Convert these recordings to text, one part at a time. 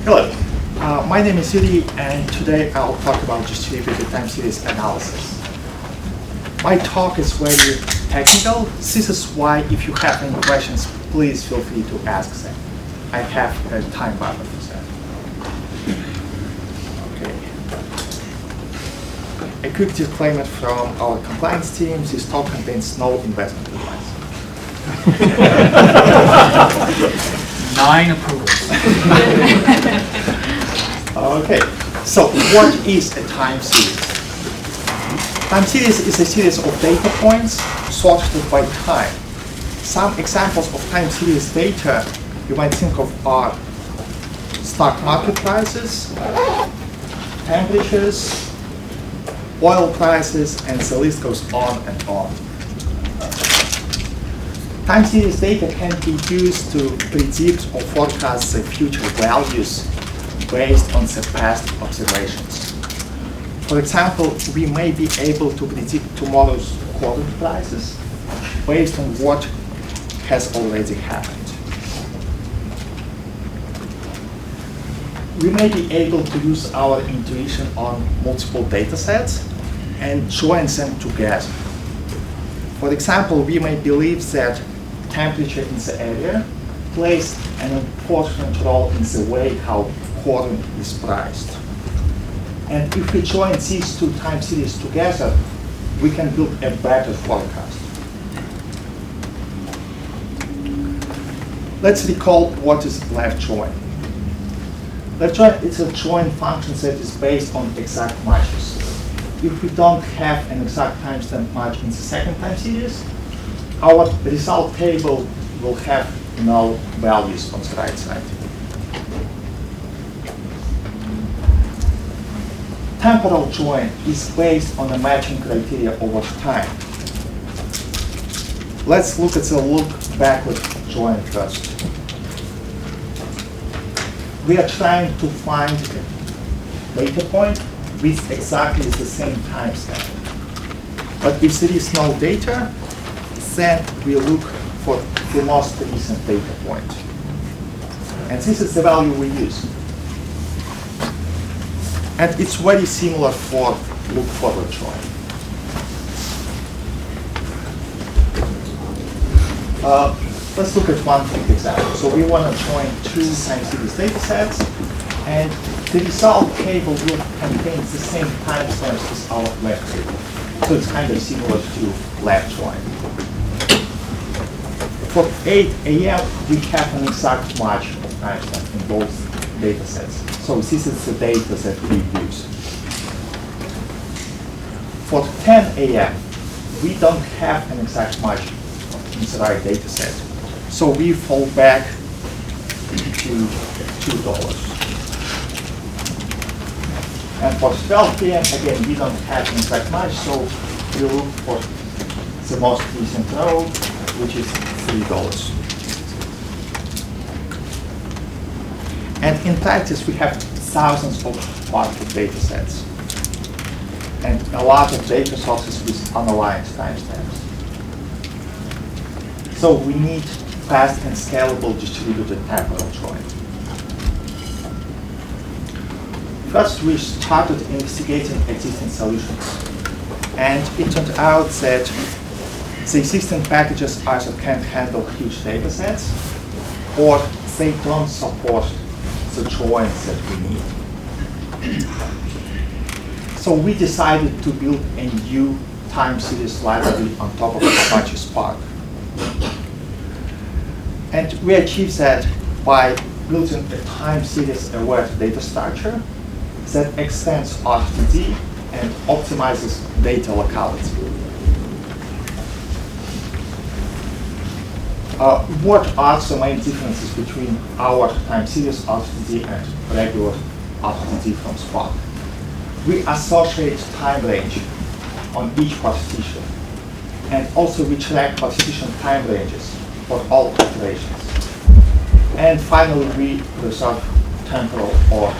Hello, my name is Yuri, and today I'll talk about distributed time series analysis. My talk is very technical. This is why if you have any questions, please feel free to ask them. I have a time buffer for that. Okay. A quick disclaimer from our compliance team: this talk contains no investment advice. 9 approvals. Okay, so what is a time series? Time series is a series of data points sorted by time. Some examples of time series data you might think of are stock market prices, temperatures, oil prices, and the list goes on and on. Time series data can be used to predict or forecast the future values based on the past observations. For example, we may be able to predict tomorrow's cotton prices based on what has already happened. We may be able to use our intuition on multiple data sets and join them together. For example, we may believe that temperature in the area plays an important role in the way how cotton is priced. And if we join these two time series together, we can build a better forecast. Let's recall what is LeftJoin. LeftJoin is a join function that is based on exact matches. If we don't have an exact timestamp match in the second time series, our result table will have null values on the right side. Temporal join is based on the matching criteria over time. Let's look at the look backward join first. We are trying to find a data point with exactly the same timestamp. But if there is no data, then we look for the most recent data point. And this is the value we use. And it's very similar for look forward join. Let's look at one quick example. So we want to join two time series data sets, and the result table will contain the same timestamps as our left table. So it's kind of similar to LeftJoin. For 8 a.m., we have an exact match of timestamp in both data sets. So this is the data that we use. For 10 a.m., we don't have an exact match in the right data set. So we fall back to $2. And for 12 p.m., again, we don't have an exact match, so we look for the most recent row, which is $3. And in practice, we have thousands of market data sets and a lot of data sources with unaligned timestamps. So we need fast and scalable distributed temporal join. First, we started investigating existing solutions. And it turned out that the existing packages either can't handle huge data sets, or they don't support the joins that we need. So we decided to build a new time series library on top of Apache Spark. And we achieved that by building a time series aware data structure that extends RDD and optimizes data locality. What are the main differences between our time series RDD and regular RDD from Spark? We associate time range on each partition, and also we track partition time ranges for all operations. And finally, we preserve temporal order.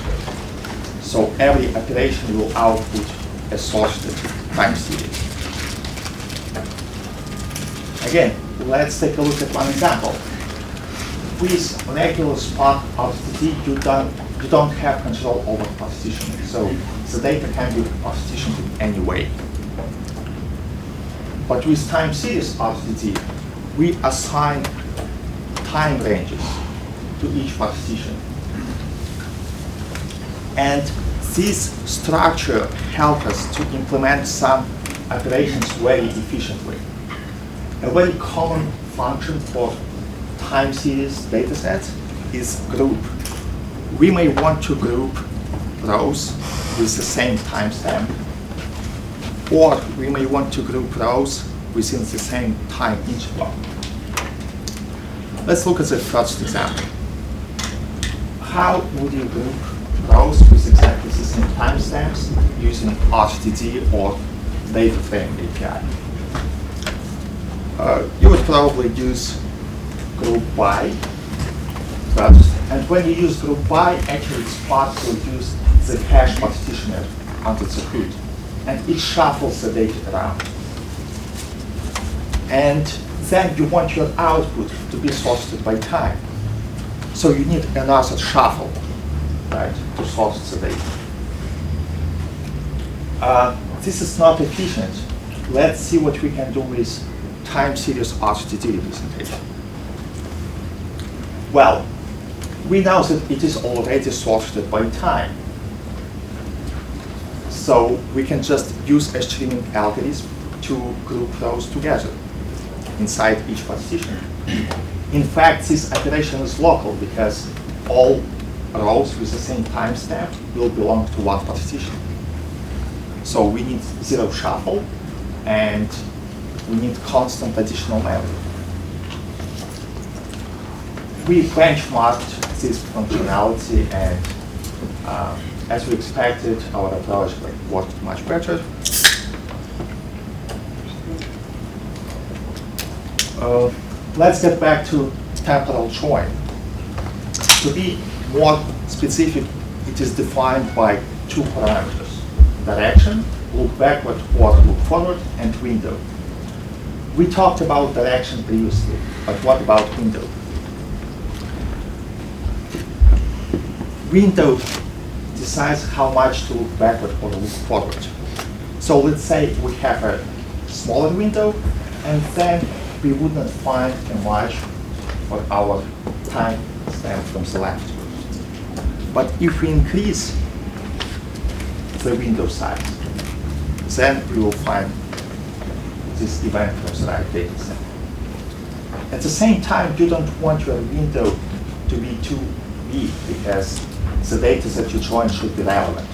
So every operation will output a sorted time series. Again, let's take a look at one example. With regular Spark RDD, you don't you don't have control over partitioning. So the data can be partitioned in any way. But with time series RDD, we assign time ranges to each partition. And this structure helps us to implement some operations very efficiently. A very common function for time series datasets is group. We may want to group rows with the same timestamp, or we may want to group rows within the same time interval. Let's look at the first example. How would you group rows with exactly the same timestamps using RDD or DataFrame API? You would probably use group by first, and when you use group by, actually it's part to use the hash partitioner under the hood, and it shuffles the data around. And then you want your output to be sorted by time. So you need another shuffle, right, to sort the data. This is not efficient. Let's see what we can do with time series RDD representation. Well, we know that it is already sorted by time. So we can just use a streaming algorithm to group rows together inside each partition. In fact, this operation is local because all rows with the same timestamp will belong to one partition. So we need zero shuffle, and we need constant additional memory. We benchmarked this functionality, and as we expected, our approach worked much better. Let's get back to temporal join. To be more specific, it is defined by two parameters: direction, look backward or look forward, and window. We talked about direction previously, but what about window? Window decides how much to look backward or look forward. So let's say we have a smaller window, and then we would not find a match for our time stamp from the left. But if we increase the window size, then we will find this event from the right data set. At the same time, you don't want your window to be too big because the data that you join should be relevant.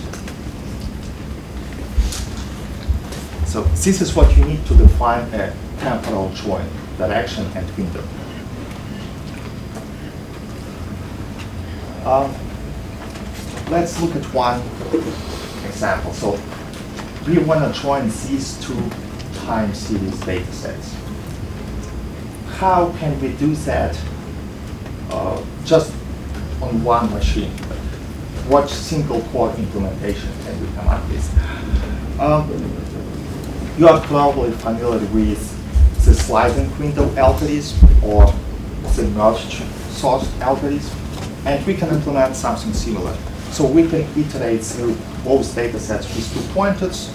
So this is what you need to define a temporal join: direction and window. Let's look at one example. So we want to join these two time series data sets. How can we do that just on one machine? What single core implementation can we come up with? You are probably familiar with the sliding window algorithm or the merge sort algorithm, and we can implement something similar. So we can iterate through both data sets with two pointers,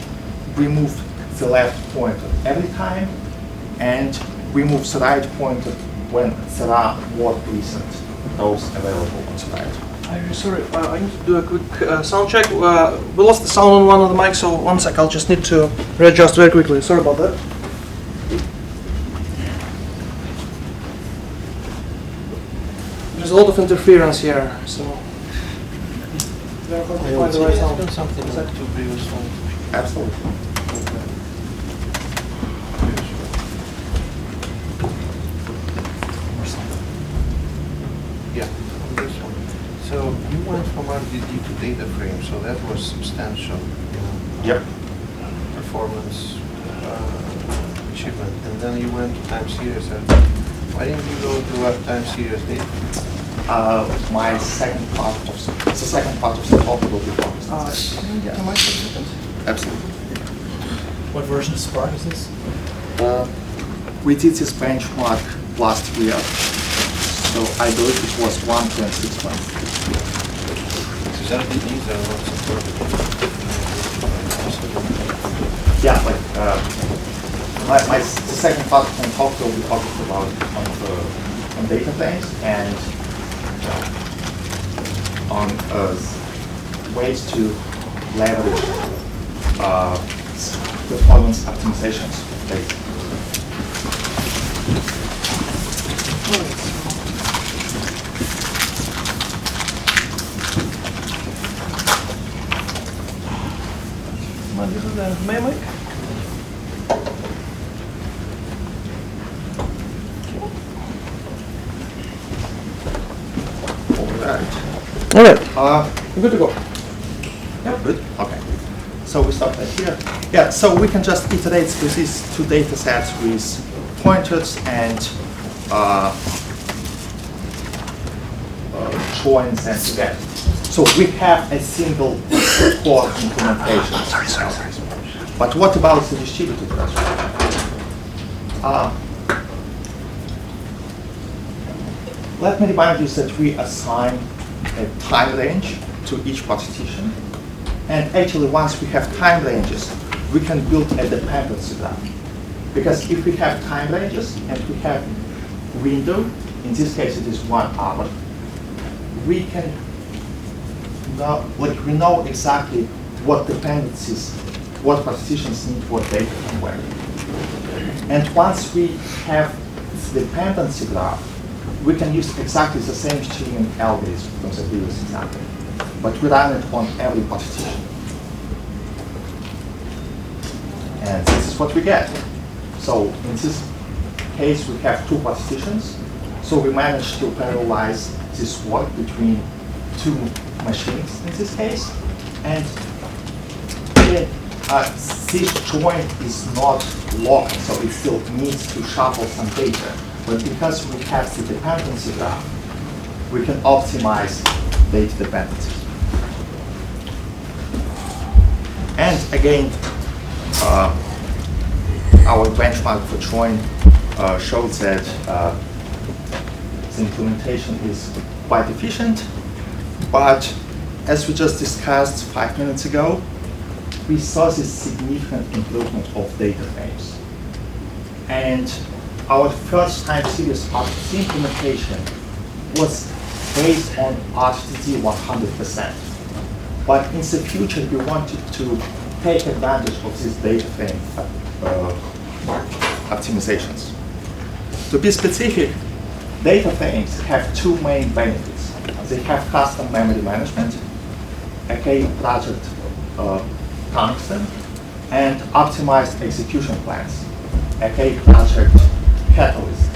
remove the left pointer every time, and remove the right pointer when there are more recent rows available on the right. I'm sorry, I need to do a quick sound check. We lost the sound on one of the mics, so one sec, I'll just need to readjust very quickly. Sorry about that. There's a lot of interference here, so. Very hard to find the right sound. Something like to previous one. Absolutely. Yeah, this one. So you went from RDD to DataFrame, so that was substantial, Yep. performance achievement. And then you went to TimeSeriesRDD. Why didn't you go to TimeSeriesRDD? My second part of the talk will be focused on this. Yeah. Absolutely. What version of Spark is this? We did this benchmark last year, so I believe it was 1.6. These RDDs are not supported. Yeah, like the second part of my talk will be talking about on DataFrames and on ways to leverage performance optimizations. Basically. This is the main mic. All right. Good to go. Yeah, good. Okay. So we stop right here. Yeah, so we can just iterate with these two data sets with pointers and joins and get. So we have a single core implementation. Sorry. But what about the distributed version? Let me remind you that we assign a time range to each partition. And actually, once we have time ranges, we can build a dependency graph. Because if we have time ranges and we have window, in this case it is 1 hour, we can we know exactly what dependencies, what partitions need what data from where. And once we have the dependency graph, we can use exactly the same streaming algorithm from the previous example, but we run it on every partition. And this is what we get. So in this case, we have 2 partitions. So we managed to parallelize this work between 2 machines in this case. And this join is not locked, so it still needs to shuffle some data. But because we have the dependency graph, we can optimize data dependencies. And again, our benchmark for join shows that the implementation is quite efficient. But as we just discussed 5 minutes ago, we saw this significant improvement of DataFrames. And our first time series RDD implementation was based on RDD 100%. But in the future, we wanted to take advantage of these DataFrame optimizations. To be specific, DataFrames have 2 main benefits. They have custom memory management, aka project tungsten, and optimized execution plans, aka project catalyst.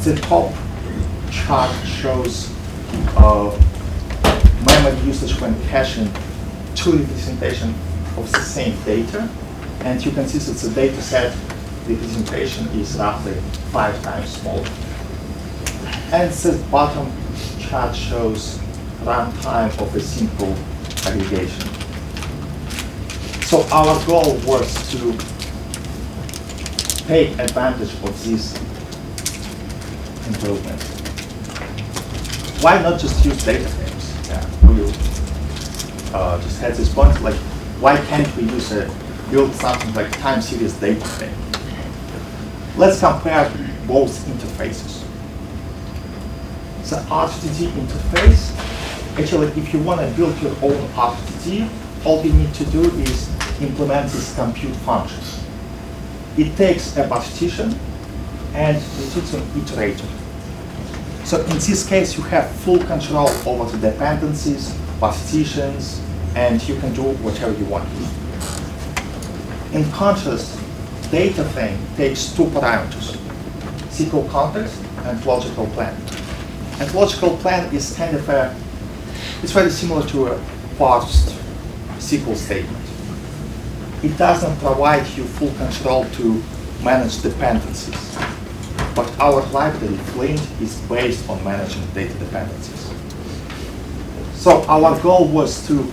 The top chart shows memory usage when caching 2 representations of the same data, and you can see that the data set representation is roughly 5 times smaller. And the bottom chart shows runtime of a simple aggregation. So our goal was to take advantage of this improvement. Why not just use DataFrames? Yeah, we just had this point, like, why can't we build something like time series DataFrame? Let's compare both interfaces. The RDD interface, actually, if you want to build your own RDD, all you need to do is implement this compute function. It takes a partition and it is an iterator. So in this case, you have full control over the dependencies, partitions, and you can do whatever you want. In contrast, DataFrame takes 2 parameters, SQL context and logical plan. And logical plan is kind of it's very similar to a parsed SQL statement. It doesn't provide you full control to manage dependencies. But our library, Flint, is based on managing data dependencies. So our goal was to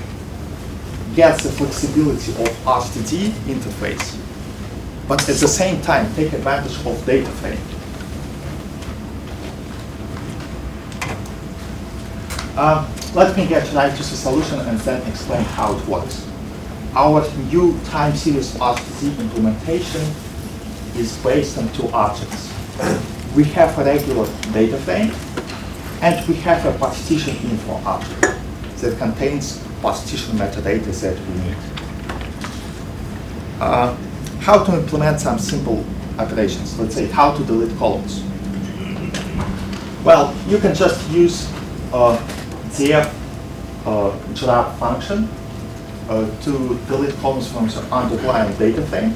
get the flexibility of RDD interface, but at the same time take advantage of DataFrame. let me get right to the solution and then explain how it works. Our new time series RDD implementation is based on two objects. We have a regular data frame, and we have a partition info object that contains partition metadata that we need. How to implement some simple operations? Let's say how to delete columns. Well, you can just use def grab function to delete columns from the underlying data frame,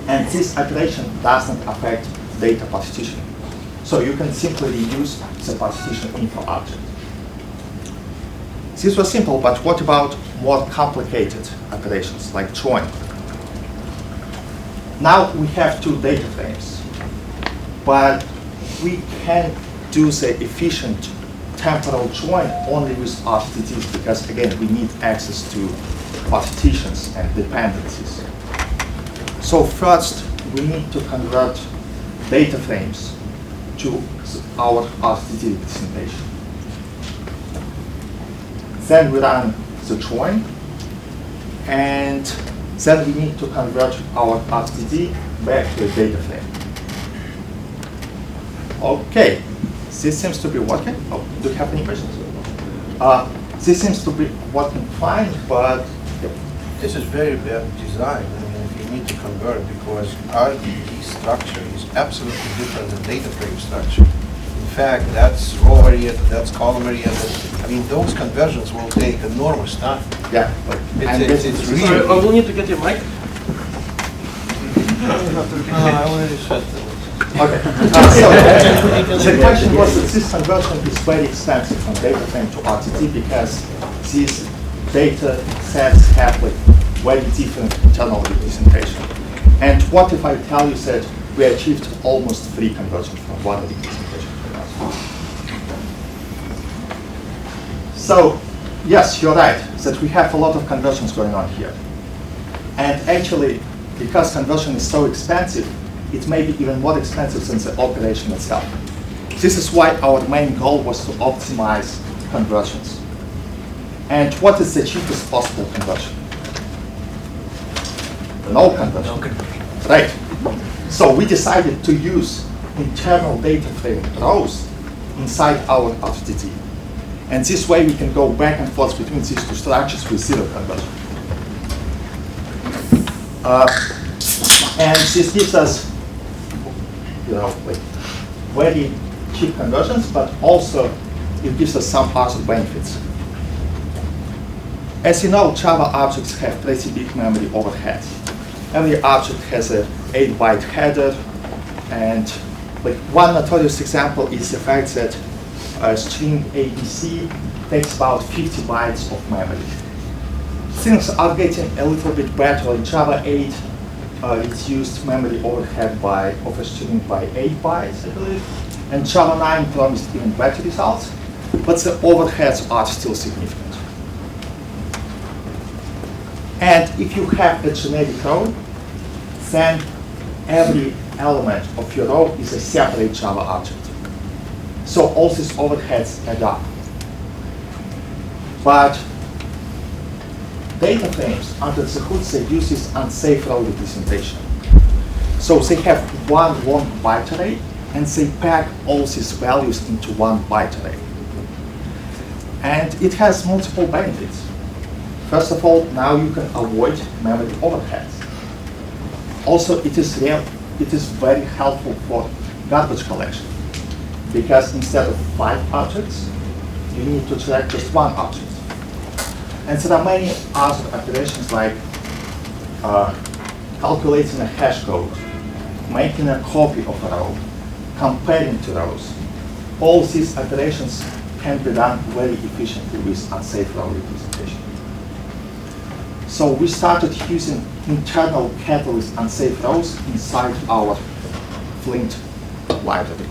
and this operation doesn't affect data partition. So you can simply reuse the partition info object. This was simple, but what about more complicated operations like join? Now we have two data frames, but we can do the efficient temporal join only with RDDs because, again, we need access to partitions and dependencies. So first, we need to convert data frames to our RDD representation. Then we run the join, and then we need to convert our RDD back to a data frame. Okay, this seems to be working. Oh, do you have any questions? This seems to be working fine, but This is very bad design. I mean, if you need to convert, because RDD structure is absolutely different than data frame structure. In fact, that's row-oriented, that's column-oriented. I mean, those conversions will take enormous time. yeah, but It's really. Sorry, I will need to get your mic. I already said that. okay. So the question was that this conversion is very expensive from data frame to RDD because these data sets have like very different internal representation. And what if I tell you that we achieved almost free conversion from one representation to another? So yes, you're right that we have a lot of conversions going on here. And actually, because conversion is so expensive, it may be even more expensive than the operation itself. This is why our main goal was to optimize conversions. And what is the cheapest possible conversion? No conversion. Right. So we decided to use internal data frame rows inside our RDD. And this way we can go back and forth between these two structures with zero conversion. And this gives us, like very cheap conversions, but also it gives us some other benefits. As you know, Java objects have pretty big memory overhead. Every object has an 8-byte header, and like one notorious example is the fact that a string ABC takes about 50 bytes of memory. Things are getting a little bit better. In Java 8, reduced memory overhead of a string by 8 bytes, I believe. And Java 9 promised even better results, but the overheads are still significant. And if you have a generic row, then every element of your row is a separate Java object. So all these overheads add up. But data frames under the hood, they use this unsafe row representation. So they have one long byte array, and they pack all these values into one byte array. And it has multiple benefits. First of all, now you can avoid memory overheads. Also, it is very helpful for garbage collection, because instead of 5 objects, you need to track just one object. And there are many other operations like calculating a hash code, making a copy of a row, comparing two rows. All these operations can be done very efficiently with unsafe row representation. So we started using internal catalyst unsafe rows inside our Flint library.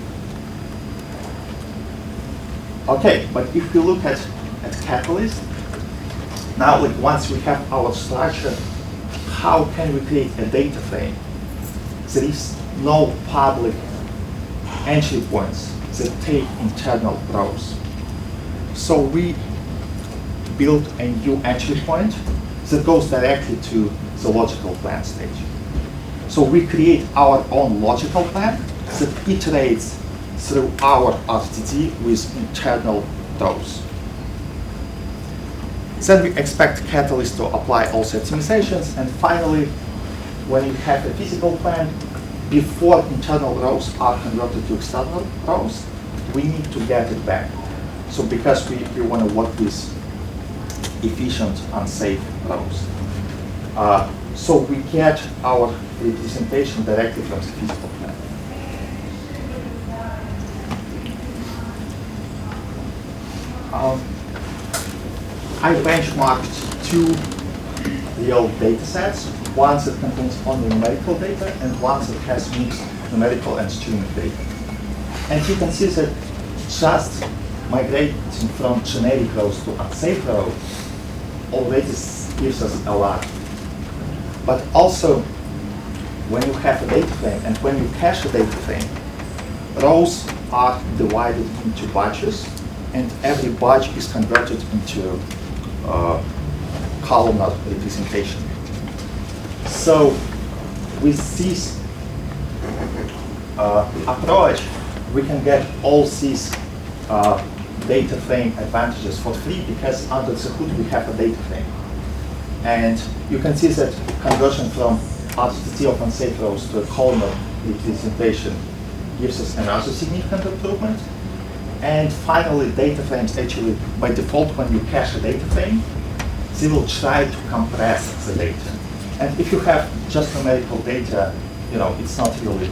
Okay, but if we look at catalyst, now like once we have our structure, how can we create a data frame? There is no public entry points that take internal rows. So we build a new entry point that goes directly to the logical plan stage. So we create our own logical plan that iterates through our RDD with internal rows. Then we expect Catalyst to apply all the optimizations, and finally, when you have a physical plan, before internal rows are converted to external rows, we need to get it back. So because we want to work with efficient, unsafe rows. So we get our representation directly from the physical plan. I benchmarked two real data sets, one that contains only numerical data and one that has mixed numerical and streaming data. And you can see that just migrating from generic rows to unsafe rows already gives us a lot. But also, when you have a data frame and when you cache a data frame, rows are divided into batches, and every batch is converted into columnar representation. So with this approach, we can get all these data frame advantages for free because under the hood we have a data frame. And you can see that conversion from RDD of unsafe rows to a columnar representation gives us another significant improvement. And finally, data frames actually, by default, when you cache a data frame, they will try to compress the data. And if you have just numerical data, it's not really,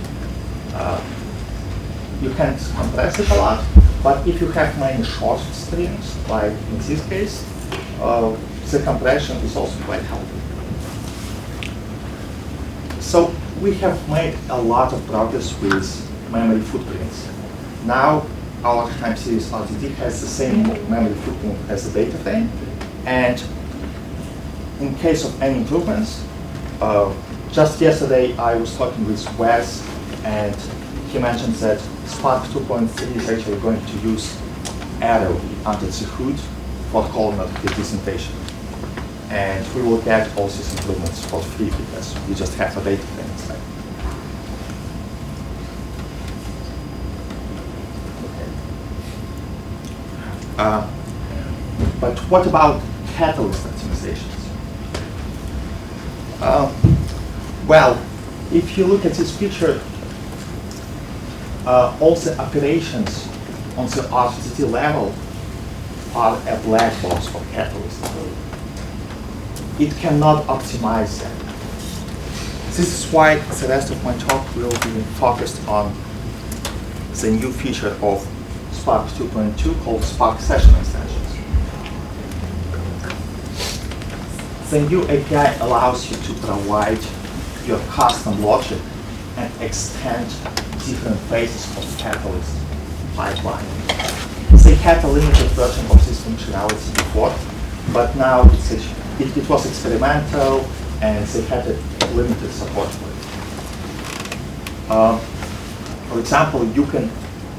you can't compress it a lot. But if you have many short strings, like in this case, the compression is also quite helpful. So we have made a lot of progress with memory footprints. Now, our TimeSeriesRDD has the same memory footprint as the data frame. And in case of any improvements, just yesterday I was talking with Wes, and he mentioned that Spark 2.3 is actually going to use Arrow under the hood for columnar representation. And we will get all these improvements for free because we just have a data frame inside. But what about catalyst optimizations? Well, if you look at this picture, all the operations on the RDD level are a black box for Catalyst. It cannot optimize them. This is why the rest of my talk will be focused on the new feature of Spark 2.2 called Spark Session Extensions. The new API allows you to provide your custom logic and extend different phases of Catalyst pipeline. They had a limited version of this functionality before, but now it was experimental and they had a limited support for it. For example, you can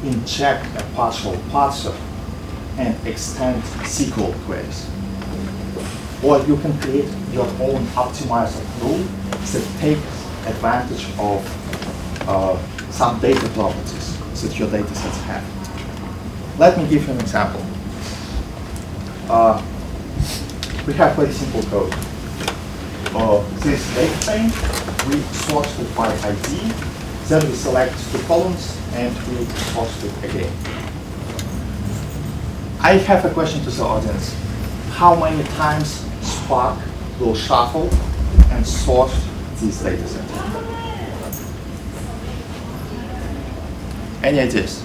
inject a partial parser and extend SQL queries. Or you can create your own optimizer rule that takes advantage of some data properties that your data sets have. Let me give you an example. We have very simple code. This data frame, we sourced it by ID, then we select the columns and we source it again. I have a question to the audience. How many times Spark will shuffle and sort this data set? Any ideas?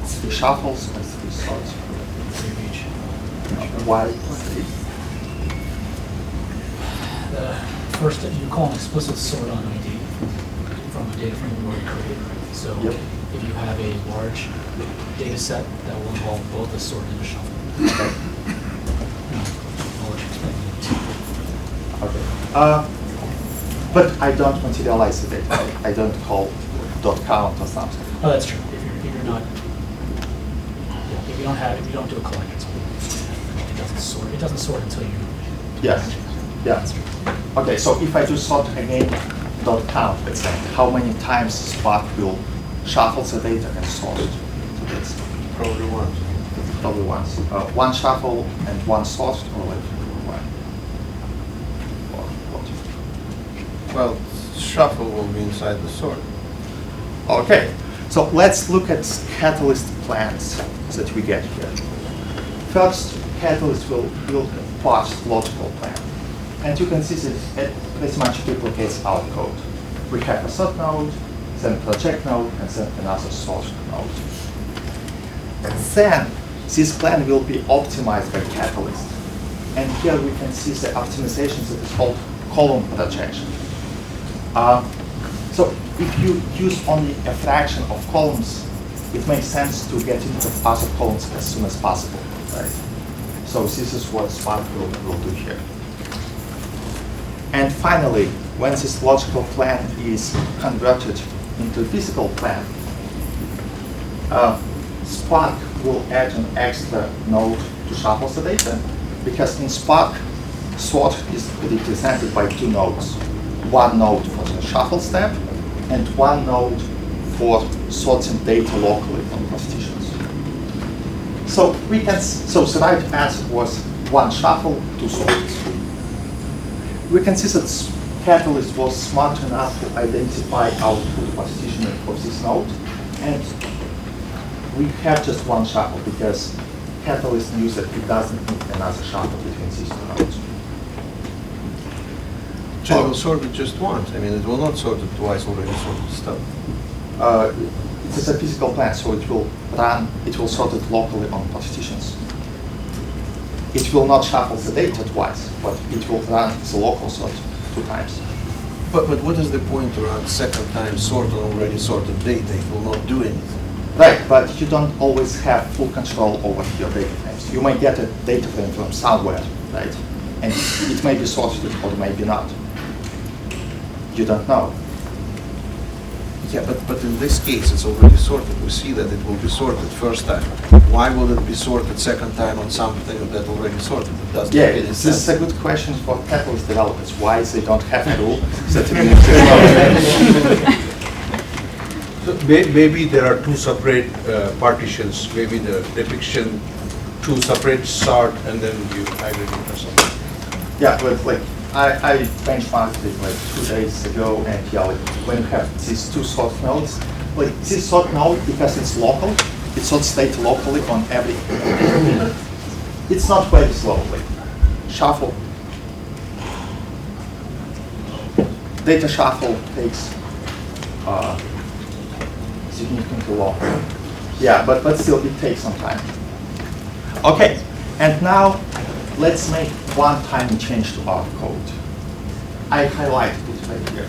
Three shuffles and 3 sorts. Why? First, you call an explicit sort on ID from a data frame you already created. So Yep. if you have a large data set, that will involve both a sort and a shuffle. Okay. I'll let you explain it. Okay. But I don't materialize the data. I don't call .count or something. Oh, that's true. If you're not, yeah, if you don't do a collect, it doesn't sort. It doesn't sort until you. Yes. Yeah. That's true. Okay, so if I do sort again .count, let's say, how many times Spark will shuffle the data and sort it? So that's Probably once. probably once. One shuffle and one sort, or like one? Or what? Well, shuffle will be inside the sort. Okay, so let's look at catalyst plans that we get here. First, catalyst will build a parsed logical plan. And you can see that it pretty much duplicates our code. We have a sort node, then project node, and then another sort node. And then this plan will be optimized by Catalyst. And here we can see the optimization that is called column projection. So if you use only a fraction of columns, it makes sense to get into other columns as soon as possible, right? So this is what Spark will do here. And finally, when this logical plan is converted into a physical plan, Spark will add an extra node to shuffle the data, because in Spark, sort is represented by two nodes. One node for the shuffle step, and one node for sorting data locally on partitions. So the right answer was one shuffle, two sorts. We can see that Catalyst was smart enough to identify output partition of this node, and we have just one shuffle because Catalyst knew that it doesn't need another shuffle between these two nodes. So it will sort it just once. I mean, it will not sort it twice already sorted stuff. It is a physical plan, so it will sort it locally on partitions. It will not shuffle the data twice, but it will run the local sort 2 times. But what is the point to run second time sort on already sorted data? It will not do anything. Right, but you don't always have full control over your data frames. You might get a data frame from somewhere, right? And it may be sorted or maybe not. You don't know. Yeah, but in this case, it's already sorted. We see that it will be sorted first time. Why will it be sorted second time on something that already sorted? It doesn't Yeah, make any this sense. is a good question for Catalyst developers. Why they don't have a rule that So maybe there are 2 separate partitions, maybe the depiction, 2 separate sort, and then you aggregate or something. Yeah, but like I benchmarked it like 2 days ago, and yeah, like when you have these 2 sort nodes, like this sort node, because it's local, it sorts data locally on every. It's not very slow. Like shuffle, data shuffle takes significantly longer. Yeah, but still it takes some time. Okay, and now let's make one tiny change to our code. I highlighted it right here.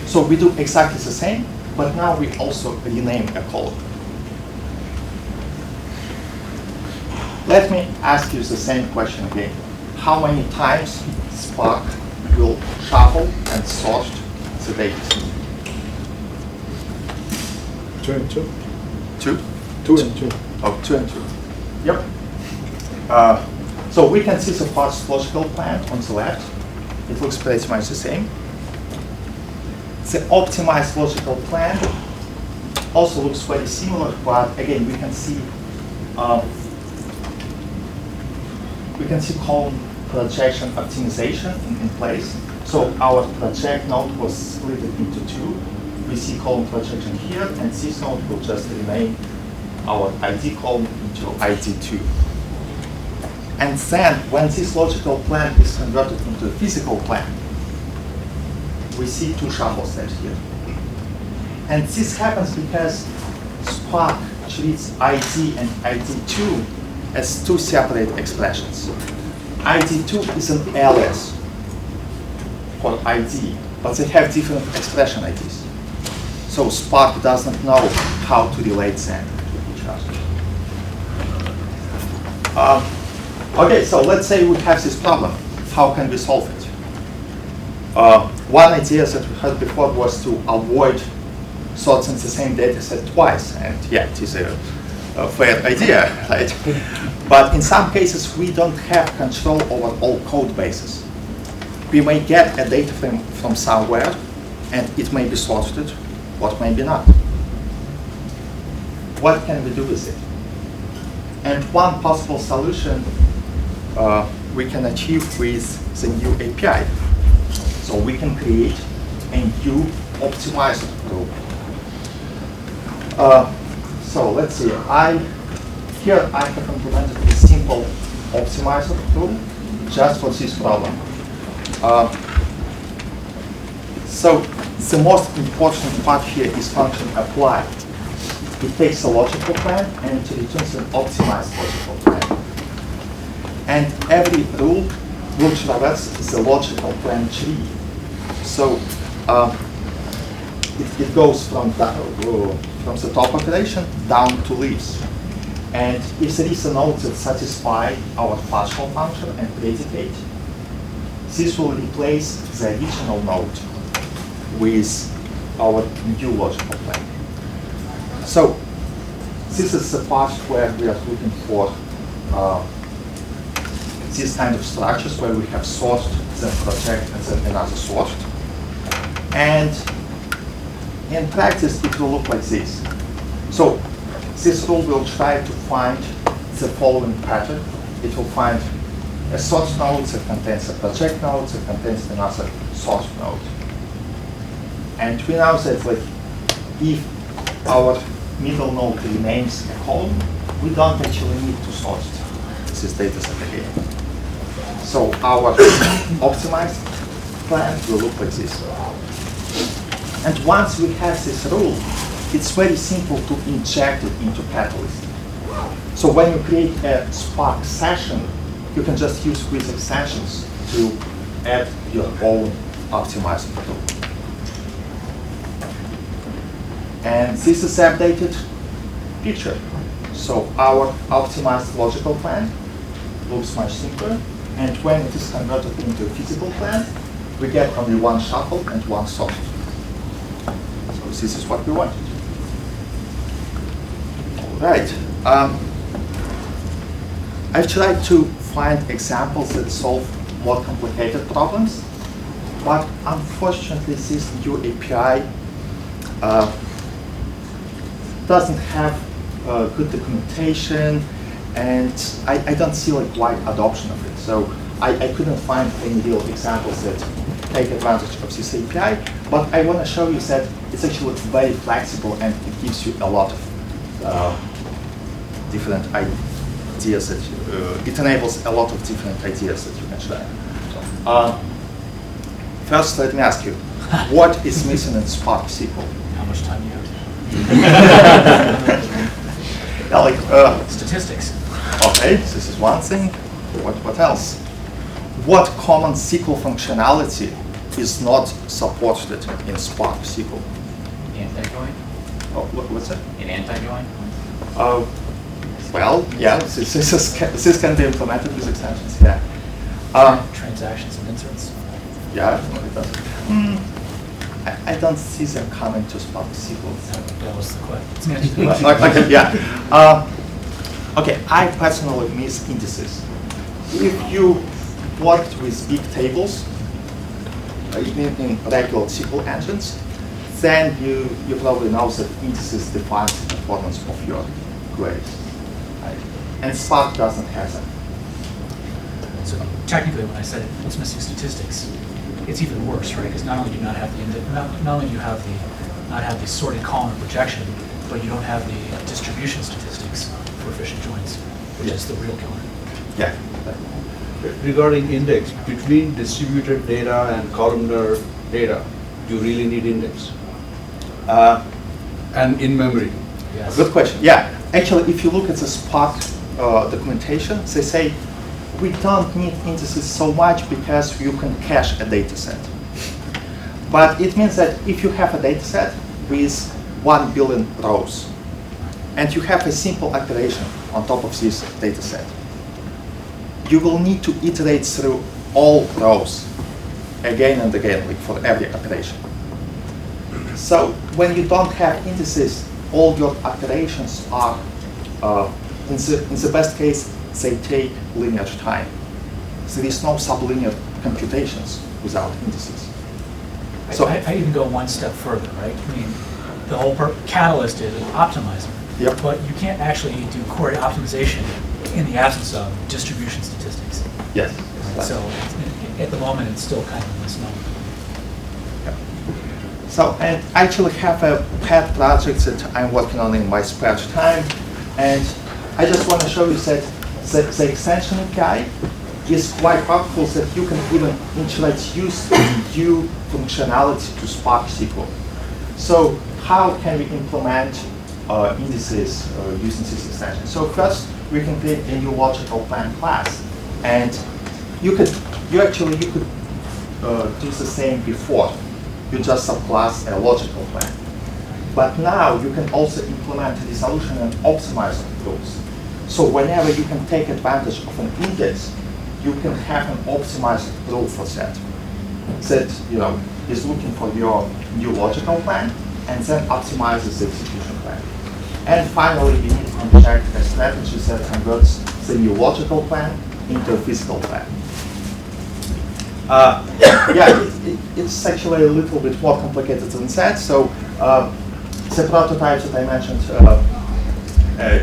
So we do exactly the same, but now we also rename a column. Let me ask you the same question again. How many times Spark will shuffle and sort the data? 2 and 2. 2? 2 and 2. Oh, 2 and 2. Yep. So we can see the parsed logical plan on the left. It looks pretty much the same. The optimized logical plan also looks very similar, but again, we can see column projection optimization in place. So our project node was split into 2. We see column projection here, and this node will just rename our ID column into ID2. And then, when this logical plan is converted into a physical plan, we see 2 shuffle steps here. And this happens because Spark treats ID and ID2 as 2 separate expressions. ID2 is an alias for ID, but they have different expression IDs. So Spark doesn't know how to relate them to each other. Okay, so let's say we have this problem. How can we solve it? One idea that we had before was to avoid sorting the same data set twice, and yeah, it is a fair idea, right? But in some cases, we don't have control over all code bases. We may get a data frame from somewhere, and it may be sorted, what may be not. What can we do with it? And one possible solution we can achieve with the new API. So we can create a new optimizer group. So let's see. Here I have implemented a simple optimizer tool just for this problem. So the most important part here is function apply. It takes a logical plan and it returns an optimized logical plan. And every rule will traverse the logical plan tree. So it goes from the top operation down to leaves. And if there is a node that satisfies our partial function and predicate, this will replace the original node with our new logical plan. So this is the part where we are looking for these kind of structures where we have sort, then project, and then another sort. And in practice, it will look like this. So this rule will try to find the following pattern. It will find a sort node that contains a project node that contains another sort node. And we know that like, if our middle node remains a column, we don't actually need to sort this data set again. So our optimized plan will look like this. And once we have this rule, it's very simple to inject it into Catalyst. So when you create a Spark session, you can just use quiz extensions to add your own optimizing tool. And this is the updated picture. So our optimized logical plan looks much simpler. And when it is converted into a physical plan, we get only one shuffle and one sort. So this is what we wanted. All right. I've tried to find examples that solve more complicated problems, but unfortunately this new API doesn't have good documentation, and I don't see like wide adoption of it. So I couldn't find any real examples that take advantage of this API, but I want to show you that it's actually very flexible and it gives you a lot of different ideas that it enables a lot of different ideas that you can try. First, let me ask you, what is missing in Spark SQL? How much time do you have? Yeah, like, Statistics. okay, this is one thing. What else? What common SQL functionality is not supported in Spark SQL? Anti-join? Oh, what's that? An anti-join? Well, yeah, this can be implemented with extensions, yeah. Transactions and inserts. Yeah, it does. I don't see them coming to Spark SQL. That was the question. Okay, yeah. Okay, I personally miss indices. If you worked with big tables in regular SQL engines, then you probably know that indices define the performance of your queries. Right? And Spark doesn't have them. So technically, when I said it's missing statistics, it's even worse, right? Because not only do you not have the not only do you have not have the sorted column projection, but you don't have the distribution statistics for efficient joins, which is the real killer. Yeah. Regarding index, between distributed data and columnar data, do you really need index? And in memory? Yes. Good question. Yeah, actually, if you look at the Spark documentation, they say we don't need indices so much because you can cache a data set. But it means that if you have a data set with 1 billion rows, and you have a simple operation on top of this data set, you will need to iterate through all rows again and again, like for every operation. So when you don't have indices, all your operations are, in the best case, they take linear time. So there is no sublinear computations without indices. So I even go one step further, right? I mean, the whole catalyst is an optimizer. Yep. But you can't actually do query optimization in the absence of distribution statistics. yes. Right? So at the moment, it's still kind of a misnomer. So, and I actually have a pet project that I'm working on in my spare time, and I just want to show you that the extension API is quite powerful, that you can even introduce new functionality to Spark SQL. So how can we implement indices using this extension? So first, we can create a new logical plan class, and you could do the same before. You just subclass a logical plan. But now you can also implement a resolution and optimizer rules. So whenever you can take advantage of an index, you can have an optimized rule for that. That is looking for your new logical plan and then optimizes the execution plan. And finally, we need to inject a strategy that converts the new logical plan into a physical plan. It's actually a little bit more complicated than that. So the prototype that I mentioned,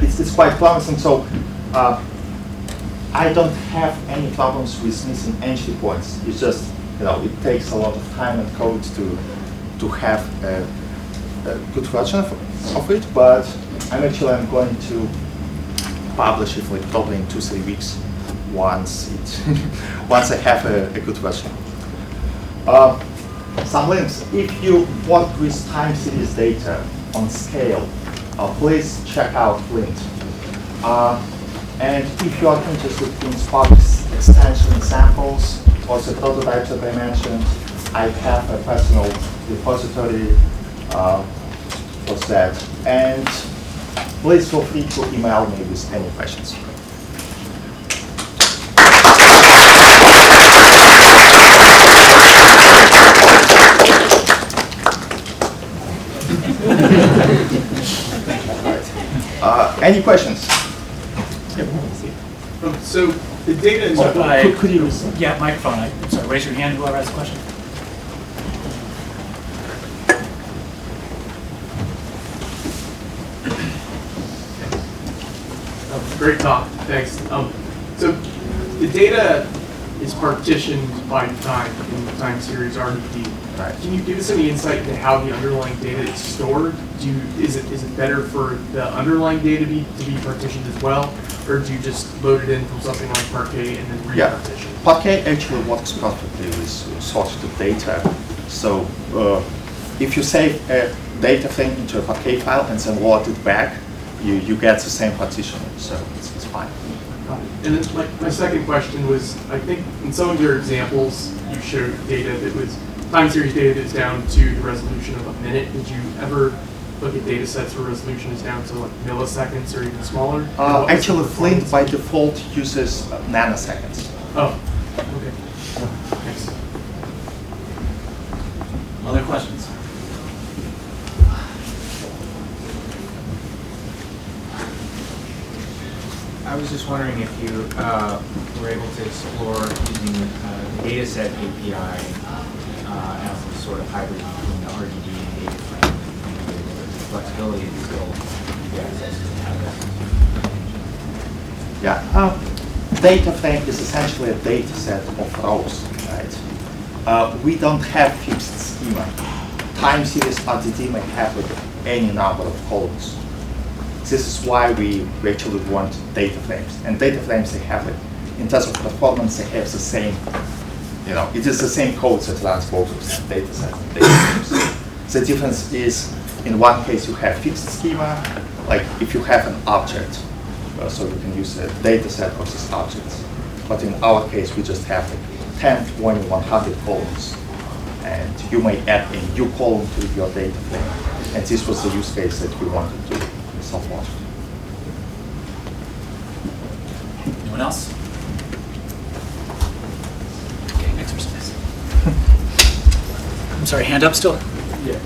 it's quite promising. So I don't have any problems with missing entry points. It's just, it takes a lot of time and code to have a good version of it. But I'm going to publish it probably in 2-3 weeks. Once I have a good version. Some links. If you work with time series data on scale, please check out Flint. And if you are interested in Spark's extension examples or the prototypes that I mentioned, I have a personal repository for that. And please feel free to email me with any questions. Any questions? So the data is Could you, microphone. I'm sorry, raise your hand, whoever has a question. Great talk, thanks. So the data is partitioned by time in the TimeSeriesRDD. Right. Can you give us any insight into how the underlying data is stored? Is it better for the underlying data to be partitioned as well, or do you just load it in from something like Parquet and then re-partition? Parquet actually works perfectly with sorted data. So if you save a data frame into a Parquet file and then load it back, you get the same partitioning, so it's fine. And then my second question was, I think in some of your examples, you showed data that was, time series data that's down to the resolution of a minute. Did you ever look at data sets where resolution is down to like milliseconds or even smaller? Actually, Flint by default uses nanoseconds. Oh, okay. Thanks. Other questions? I was just wondering if you were able to explore using the dataset API as a sort of hybrid between the RDD and DataFrame. The flexibility to still get access to Yeah, DataFrame is essentially a data set of rows, right? We don't have fixed schema. TimeSeriesRDD may have any number of columns. This is why we actually want data frames. And data frames, they have it. In terms of performance, they have the same, it is the same code that runs both of the data sets and data frames. The difference is, in one case, you have fixed schema, like if you have an object, so you can use a data set versus objects. But in our case, we just have 10, 20, 100 columns. And you may add a new column to your data frame. And this was the use case that we wanted to solve. Anyone else? Okay, exercise. I'm sorry, hand up still? Yeah.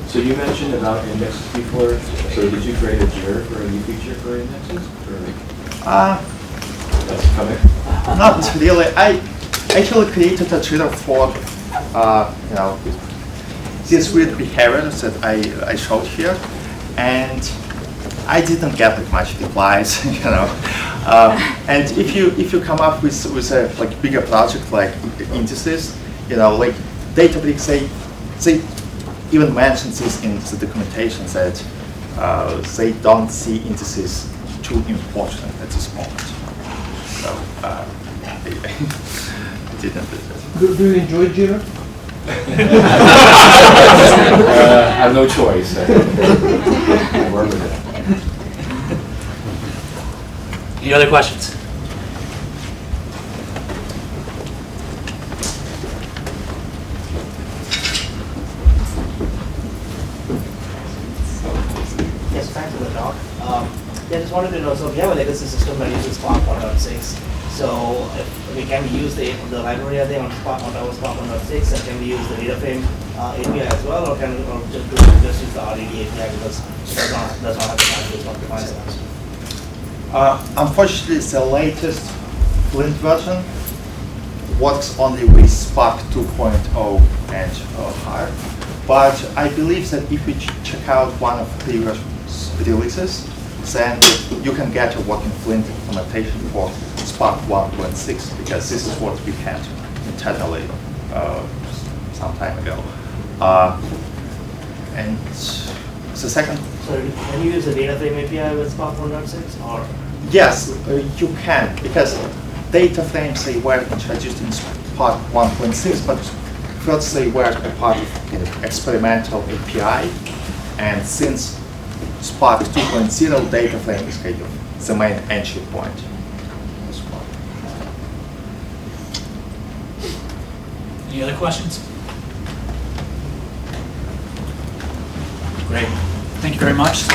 So you mentioned about indexes before. So did you create a JIRA for a new feature for indexes? Or that's coming? Not really. I actually created a Twitter for, this weird behavior that I showed here, and I didn't get like much replies, and if you come up with a like bigger project like indices, like Databricks, they even mention this in the documentation that they don't see indices too important at this moment. So I didn't do that. Do you enjoy Jira? I have no choice. I work with it. Any other questions? Yes, thanks for the talk. Yeah, just wanted to know, so if you have a legacy system that uses Spark 1.6, so can we use the library I think on Spark on Spark 1.6, and can we use the DataFrame API as well, or can we just use the RDD API because it does not have the language of the concepts? Unfortunately, the latest Flint version works only with Spark 2.0 and higher. But I believe that if you check out one of the previous releases, then you can get a working Flint implementation for Spark 1.6, because this is what we had internally some time ago. And the second. So can you use the DataFrame API with Spark 1.6 or? Yes, you can, because DataFrames, they were introduced in Spark 1.6, but first they were a part of experimental API, and since Spark 2.0, DataFrame is kind of the main entry point. Any other questions? Great. Thank you very much.